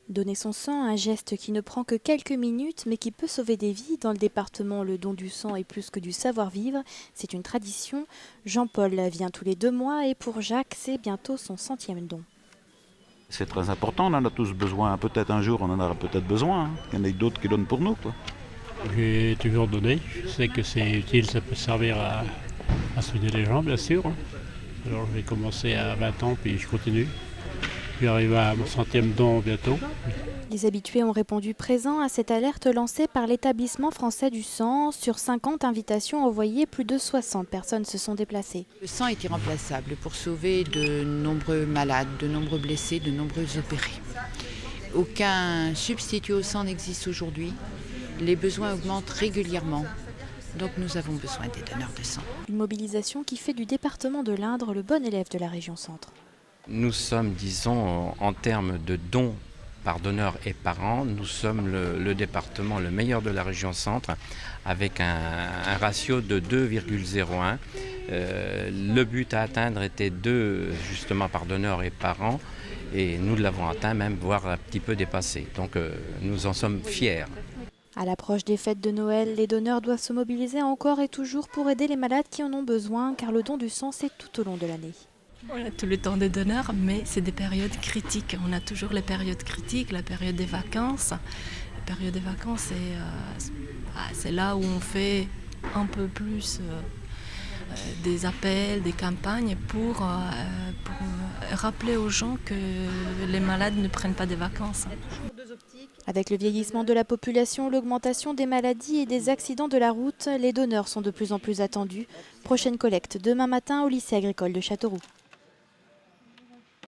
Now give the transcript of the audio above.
Donner son sang, un geste qui ne prend que quelques minutes mais qui peut sauver des vies. Dans le département, le don du sang est plus que du savoir-vivre, c'est une tradition. Jean-Paul vient tous les 2 mois et pour Jacques, c'est bientôt son 100e don. C'est très important, on en a tous besoin. Peut-être un jour, on en aura peut-être besoin. Il y en a d'autres qui donnent pour nous, quoi. J'ai toujours donné. Je sais que c'est utile, ça peut servir à soigner les gens, bien sûr. Alors je vais commencer à 20 ans, puis je continue. Puis arriver à mon 100e don bientôt. Les habitués ont répondu présents à cette alerte lancée par l'établissement français du sang. Sur 50 invitations envoyées, plus de 60 personnes se sont déplacées. Le sang est irremplaçable pour sauver de nombreux malades, de nombreux blessés, de nombreux opérés. Aucun substitut au sang n'existe aujourd'hui. Les besoins augmentent régulièrement. Donc nous avons besoin des donneurs de sang. Une mobilisation qui fait du département de l'Indre le bon élève de la région Centre. Nous sommes, disons, en termes de dons par donneur et par an, nous sommes le département le meilleur de la région Centre avec un ratio de 2,01. Le but à atteindre était 2 justement par donneur et par an et nous l'avons atteint, même voire un petit peu dépassé. Donc nous en sommes fiers. À l'approche des fêtes de Noël, les donneurs doivent se mobiliser encore et toujours pour aider les malades qui en ont besoin, car le don du sang, c'est tout au long de l'année. On a tout le temps des donneurs, mais c'est des périodes critiques. On a toujours les périodes critiques, la période des vacances. La période des vacances, c'est là où on fait un peu plus des appels, des campagnes pour rappeler aux gens que les malades ne prennent pas des vacances. Avec le vieillissement de la population, l'augmentation des maladies et des accidents de la route, les donneurs sont de plus en plus attendus. Prochaine collecte demain matin au lycée agricole de Châteauroux.